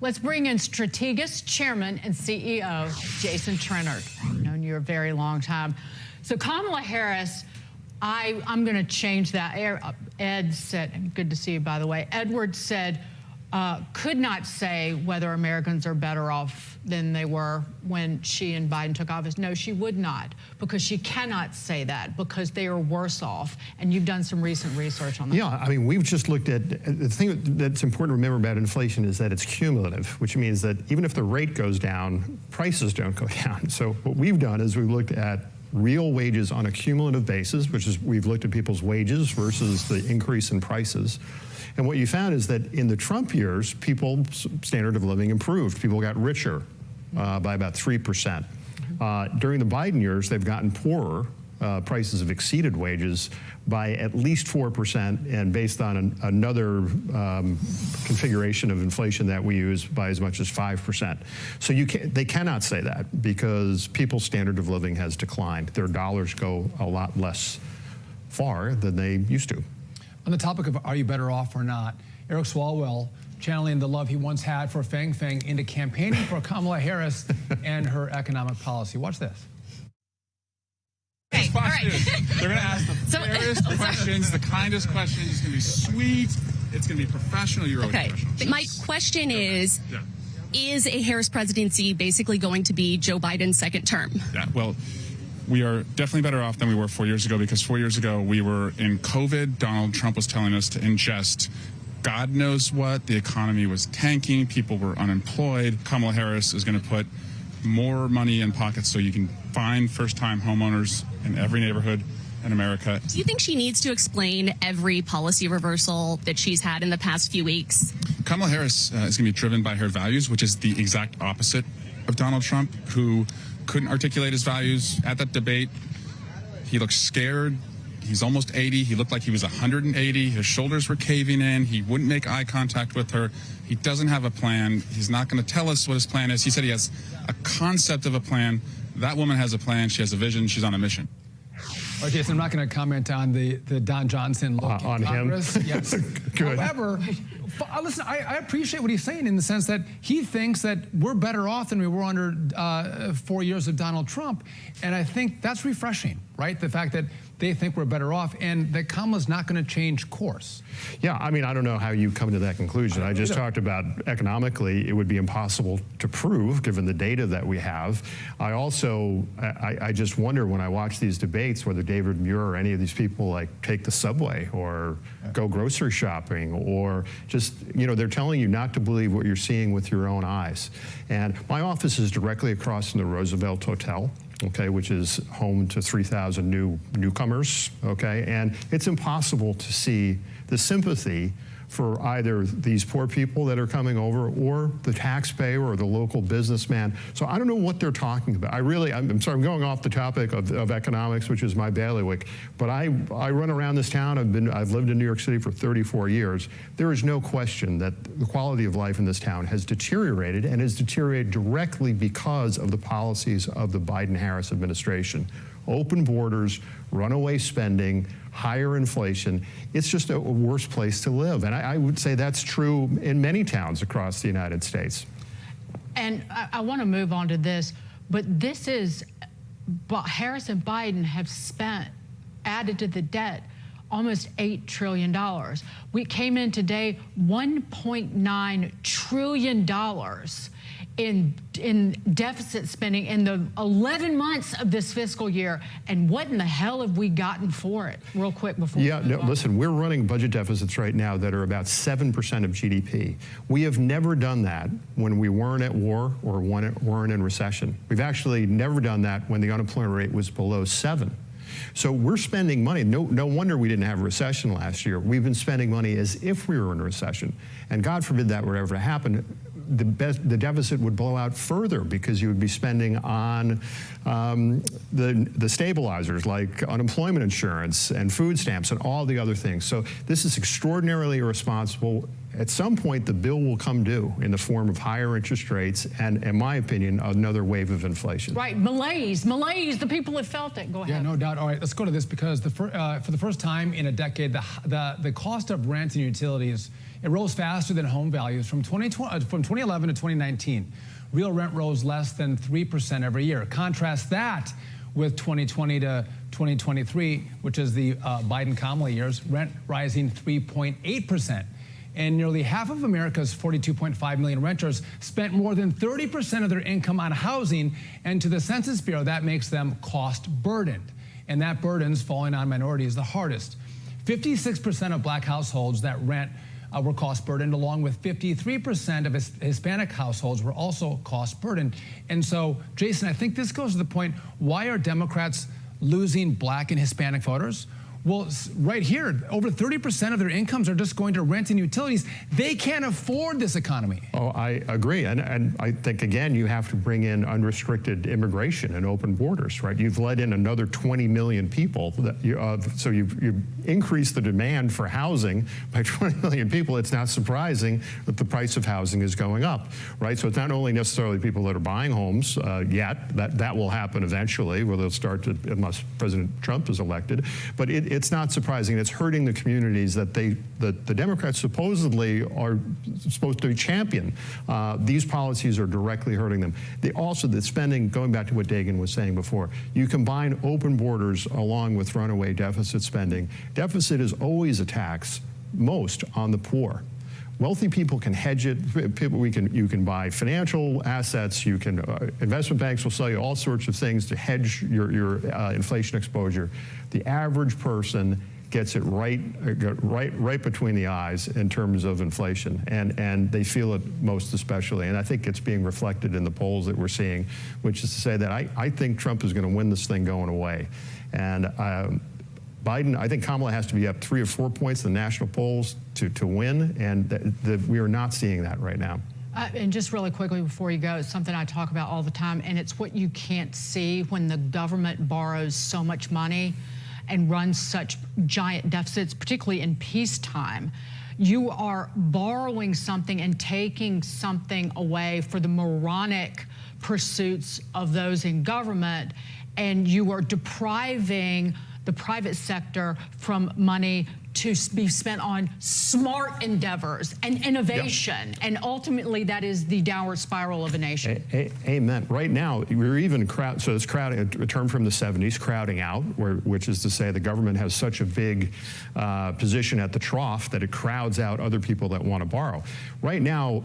Let's bring in strategist, chairman, and CEO Jason Trennert. I've known you a very long time. So Kamala Harris, I'm going to change that. Ed said, good to see you, by the way. Edward said, could not say whether Americans are better off than they were when she and Biden took office. No, she would not, because she cannot say that, because they are worse off. And you've done some recent research on that. Yeah, I mean, we've just looked at, the thing that's important to remember about inflation is that it's cumulative, which means that even if the rate goes down, prices don't go down. So what we've done is we've looked at real wages on a cumulative basis, which is we've looked at people's wages versus the increase in prices. And what you found is that in the Trump years, people's standard of living improved. People got richer by about 3%. During the Biden years, they've gotten poorer. Prices have exceeded wages by at least 4%, and based on another configuration of inflation that we use, by as much as 5%. So they cannot say that, because people's standard of living has declined. Their dollars go a lot less far than they used to. On the topic of are you better off or not, Eric Swalwell channeling the love he once had for Fang Fang into campaigning for Kamala Harris and her economic policy. Watch this. Okay, all right. They're going to ask the fairest questions, the kindest questions. It's going to be sweet. It's going to be professional. You're always professional. My question is a Harris presidency basically going to be Joe Biden's second term? Yeah, well, we are definitely better off than we were 4 years ago, because 4 years ago we were in COVID. Donald Trump was telling us to ingest God knows what. The economy was tanking. People were unemployed. Kamala Harris is going to put more money in pockets so you can find first-time homeowners in every neighborhood in America. Do you think she needs to explain every policy reversal that she's had in the past few weeks? Kamala Harris is going to be driven by her values, which is the exact opposite of Donald Trump, who couldn't articulate his values at that debate. He looked scared. He's almost 80. He looked like he was 180. His shoulders were caving in. He wouldn't make eye contact with her. He doesn't have a plan. He's not going to tell us what his plan is. He said he has a concept of a plan. That woman has a plan. She has a vision. She's on a mission. All right, Jason, I'm not going to comment on the Don Johnson look in Congress. Yes. Good. However, listen, I appreciate what he's saying in the sense that he thinks that we're better off than we were under 4 years of Donald Trump. And I think that's refreshing, right? The fact that they think we're better off and that Kamala's not going to change course. Yeah, I mean, I don't know how you come to that conclusion. I just talked about economically, it would be impossible to prove given the data that we have. I also, I just wonder when I watch these debates whether David Muir or any of these people like take the subway or go grocery shopping, or just, you know, they're telling you not to believe what you're seeing with your own eyes. And my office is directly across from the Roosevelt Hotel, okay, which is home to 3,000 newcomers, okay? And it's impossible to see the sympathy for either these poor people that are coming over or the taxpayer or the local businessman. So I don't know what they're talking about. I'm sorry, I'm going off the topic of economics, which is my bailiwick, but I run around this town. I've lived in New York City for 34 years. There is no question that the quality of life in this town has deteriorated, and has deteriorated directly because of the policies of the Biden-Harris administration. Open borders, runaway spending, higher inflation. It's just a worse place to live. And I would say that's true in many towns across the United States. And I want to move on to this, but this is, Harris and Biden have added to the debt almost $8 trillion. We came in today $1.9 trillion in deficit spending in the 11 months of this fiscal year. And what in the hell have we gotten for it? Real quick before we move on. Listen, we're running budget deficits right now that are about 7% of GDP. We have never done that when we weren't at war or weren't in recession. We've actually never done that when the unemployment rate was below 7%. So we're spending money. No wonder we didn't have a recession last year. We've been spending money as if we were in a recession. And God forbid that would ever happen. The deficit would blow out further, because you would be spending on the stabilizers like unemployment insurance and food stamps and all the other things. So this is extraordinarily irresponsible. At some point, the bill will come due in the form of higher interest rates and, in my opinion, another wave of inflation. Right, malaise, the people have felt it. Go ahead. Yeah, no doubt. All right, let's go to this, because for the first time in a decade, the cost of rent and utilities It rose faster than home values from 2011 to 2019. Real rent rose less than 3% every year. Contrast that with 2020 to 2023, which is the Biden-Kamala years, rent rising 3.8%. And nearly half of America's 42.5 million renters spent more than 30% of their income on housing, and to the Census Bureau, that makes them cost burdened. And that burden's falling on minorities the hardest. 56% of black households that rent were cost burdened, along with 53% of Hispanic households were also cost burdened. And so, Jason, I think this goes to the point, why are Democrats losing black and Hispanic voters? Well, right here, over 30% of their incomes are just going to rent and utilities. They can't afford this economy. Oh, I agree. And I think, again, you have to bring in unrestricted immigration and open borders, right? You've let in another 20 million people. So you've increased the demand for housing by 20 million people. It's not surprising that the price of housing is going up, right? So it's not only necessarily people that are buying homes yet. That will happen eventually, where they'll start to, unless President Trump is elected. But it's not surprising. It's hurting the communities that the Democrats supposedly are supposed to champion. These policies are directly hurting them. The spending, going back to what Dagan was saying before, you combine open borders along with runaway deficit spending. Deficit is always a tax, most on the poor. Wealthy people can hedge it. You can buy financial assets. You can investment banks will sell you all sorts of things to hedge your inflation exposure. The average person gets it right between the eyes in terms of inflation, and they feel it most especially. And I think it's being reflected in the polls that we're seeing, which is to say that I think Trump is going to win this thing going away, and Biden, I think Kamala has to be up 3 or 4 points in the national polls to win, and we are not seeing that right now. And just really quickly before you go, it's something I talk about all the time, and it's what you can't see when the government borrows so much money and runs such giant deficits, particularly in peacetime. You are borrowing something and taking something away for the moronic pursuits of those in government, and you are depriving the private sector from money to be spent on smart endeavors and innovation. Yep. And ultimately, that is the downward spiral of a nation. Amen. Right now, we're even so it's crowding, a term from the 70s, crowding out, which is to say the government has such a big position at the trough that it crowds out other people that want to borrow. Right now,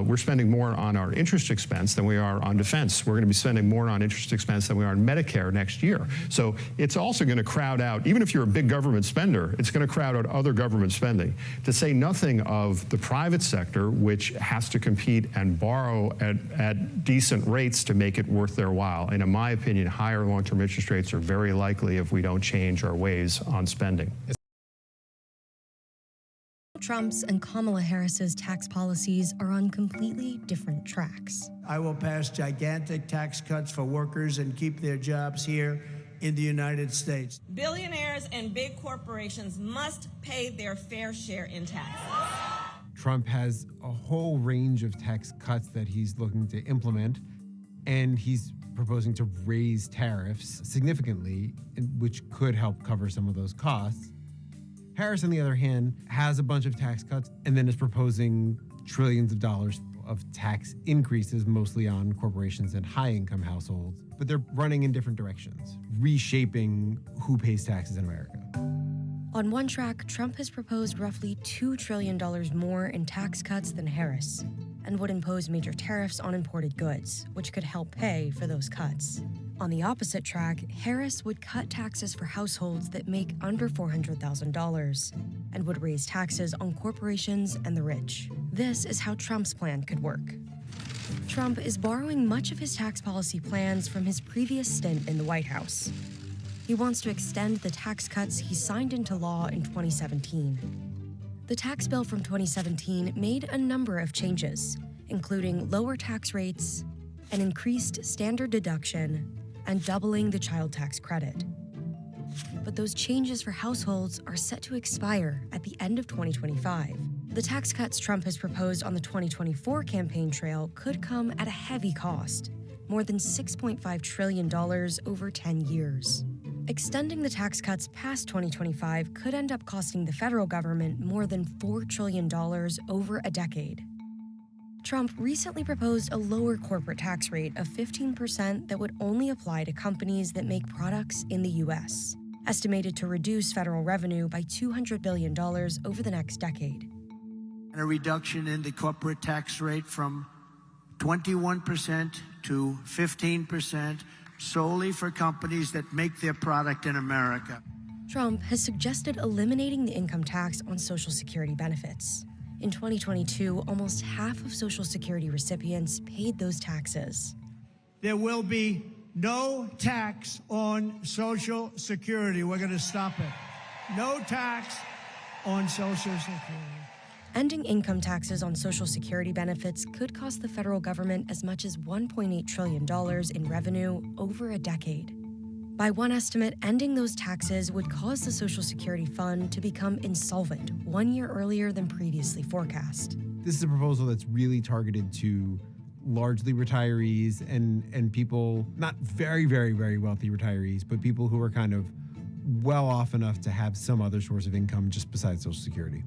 we're spending more on our interest expense than we are on defense. We're going to be spending more on interest expense than we are on Medicare next year. So it's also going to crowd out, even if you're a big government spender, it's going to crowd out other government spending. To say nothing of the private sector, which has to compete and borrow at decent rates to make it worth their while. And in my opinion, higher long-term interest rates are very likely if we don't change our ways on spending. Trump's and Kamala Harris's tax policies are on completely different tracks. I will pass gigantic tax cuts for workers and keep their jobs here in the United States. Billionaires and big corporations must pay their fair share in taxes. Trump has a whole range of tax cuts that he's looking to implement, and he's proposing to raise tariffs significantly, which could help cover some of those costs. Harris, on the other hand, has a bunch of tax cuts and then is proposing trillions of dollars of tax increases, mostly on corporations and high-income households. But they're running in different directions, reshaping who pays taxes in America. On one track, Trump has proposed roughly $2 trillion more in tax cuts than Harris, and would impose major tariffs on imported goods, which could help pay for those cuts. On the opposite track, Harris would cut taxes for households that make under $400,000 and would raise taxes on corporations and the rich. This is how Trump's plan could work. Trump is borrowing much of his tax policy plans from his previous stint in the White House. He wants to extend the tax cuts he signed into law in 2017. The tax bill from 2017 made a number of changes, including lower tax rates, an increased standard deduction, and doubling the child tax credit. But those changes for households are set to expire at the end of 2025. The tax cuts Trump has proposed on the 2024 campaign trail could come at a heavy cost, more than $6.5 trillion over 10 years. Extending the tax cuts past 2025 could end up costing the federal government more than $4 trillion over a decade. Trump recently proposed a lower corporate tax rate of 15% that would only apply to companies that make products in the U.S., estimated to reduce federal revenue by $200 billion over the next decade. And a reduction in the corporate tax rate from 21% to 15%, solely for companies that make their product in America. Trump has suggested eliminating the income tax on Social Security benefits. In 2022, almost half of Social Security recipients paid those taxes. There will be no tax on Social Security. We're going to stop it. No tax on Social Security. Ending income taxes on Social Security benefits could cost the federal government as much as $1.8 trillion in revenue over a decade. By one estimate, ending those taxes would cause the Social Security fund to become insolvent 1 year earlier than previously forecast. This is a proposal that's really targeted to largely retirees and people, not very, very, very wealthy retirees, but people who are kind of well off enough to have some other source of income just besides Social Security.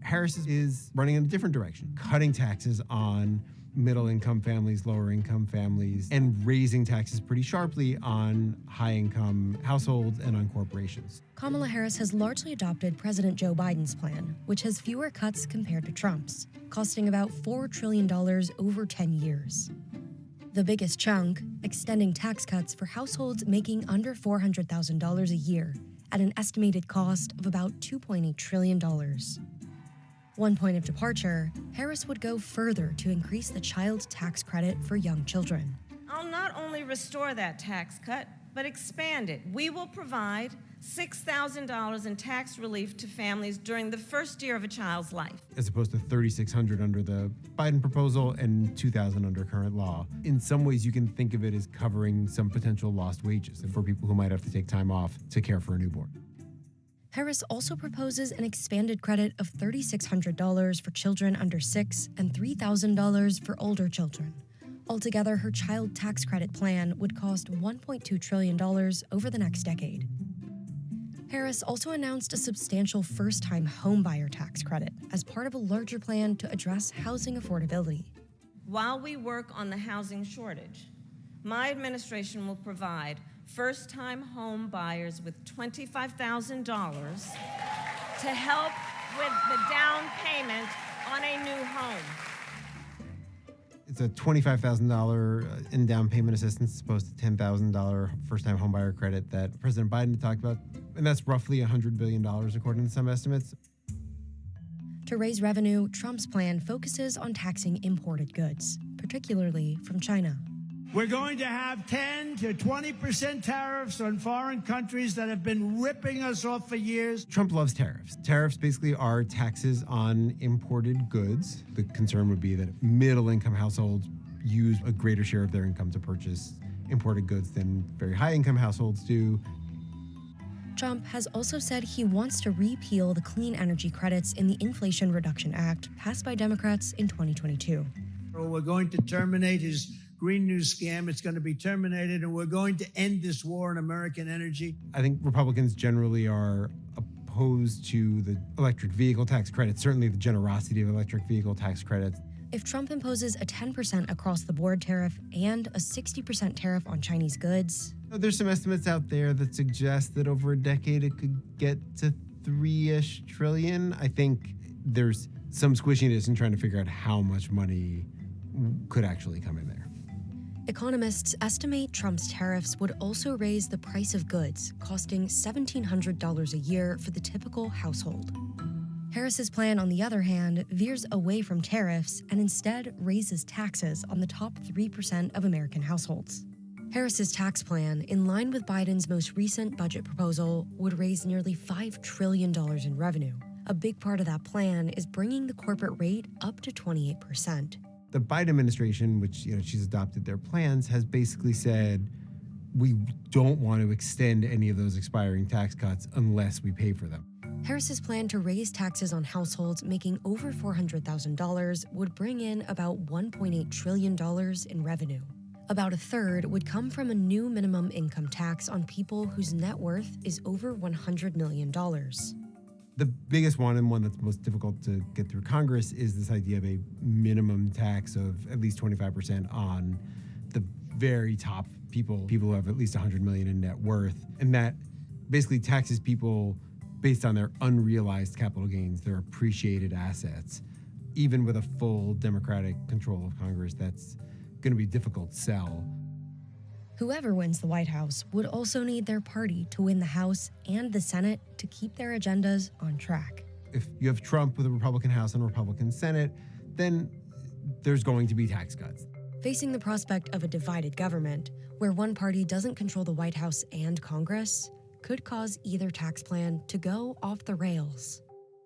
Harris is running in a different direction, cutting taxes on middle-income families, lower-income families, and raising taxes pretty sharply on high-income households and on corporations. Kamala Harris has largely adopted President Joe Biden's plan, which has fewer cuts compared to Trump's, costing about $4 trillion over 10 years. The biggest chunk, extending tax cuts for households making under $400,000 a year at an estimated cost of about $2.8 trillion. One point of departure, Harris would go further to increase the child tax credit for young children. I'll not only restore that tax cut, but expand it. We will provide $6,000 in tax relief to families during the first year of a child's life, as opposed to $3,600 under the Biden proposal and $2,000 under current law. In some ways, you can think of it as covering some potential lost wages for people who might have to take time off to care for a newborn. Harris also proposes an expanded credit of $3,600 for children under 6 and $3,000 for older children. Altogether, her child tax credit plan would cost $1.2 trillion over the next decade. Harris also announced a substantial first-time homebuyer tax credit as part of a larger plan to address housing affordability. While we work on the housing shortage, my administration will provide first-time home buyers with $25,000 to help with the down payment on a new home. It's a $25,000 in down payment assistance as opposed to $10,000 first-time homebuyer credit that President Biden had talked about, and that's roughly $100 billion according to some estimates. To raise revenue, Trump's plan focuses on taxing imported goods, particularly from China. We're going to have 10 to 20% tariffs on foreign countries that have been ripping us off for years. Trump loves tariffs. Tariffs basically are taxes on imported goods. The concern would be that middle-income households use a greater share of their income to purchase imported goods than very high-income households do. Trump has also said he wants to repeal the clean energy credits in the Inflation Reduction Act passed by Democrats in 2022. We're going to terminate his Green New scam. It's going to be terminated, and we're going to end this war on American energy. I think Republicans generally are opposed to the electric vehicle tax credit, certainly the generosity of electric vehicle tax credits. If Trump imposes a 10% across-the-board tariff and a 60% tariff on Chinese goods... There's some estimates out there that suggest that over a decade it could get to $3-ish trillion. I think there's some squishiness in trying to figure out how much money could actually come in there. Economists estimate Trump's tariffs would also raise the price of goods, costing $1,700 a year for the typical household. Harris's plan, on the other hand, veers away from tariffs and instead raises taxes on the top 3% of American households. Harris's tax plan, in line with Biden's most recent budget proposal, would raise nearly $5 trillion in revenue. A big part of that plan is bringing the corporate rate up to 28%. The Biden administration, which she's adopted their plans, has basically said, we don't want to extend any of those expiring tax cuts unless we pay for them. Harris's plan to raise taxes on households making over $400,000 would bring in about $1.8 trillion in revenue. About a third would come from a new minimum income tax on people whose net worth is over $100 million. The biggest one, and one that's most difficult to get through Congress, is this idea of a minimum tax of at least 25% on the very top people who have at least 100 million in net worth. And that basically taxes people based on their unrealized capital gains, their appreciated assets. Even with a full Democratic control of Congress, that's going to be a difficult sell. Whoever wins the White House would also need their party to win the House and the Senate to keep their agendas on track. If you have Trump with a Republican House and a Republican Senate, then there's going to be tax cuts. Facing the prospect of a divided government, where one party doesn't control the White House and Congress, could cause either tax plan to go off the rails.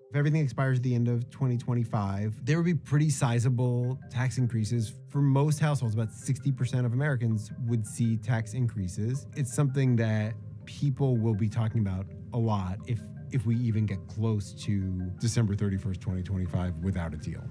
If everything expires at the end of 2025, there would be pretty sizable tax increases. For most households, about 60% of Americans would see tax increases. It's something that people will be talking about a lot if we even get close to December 31st, 2025 without a deal.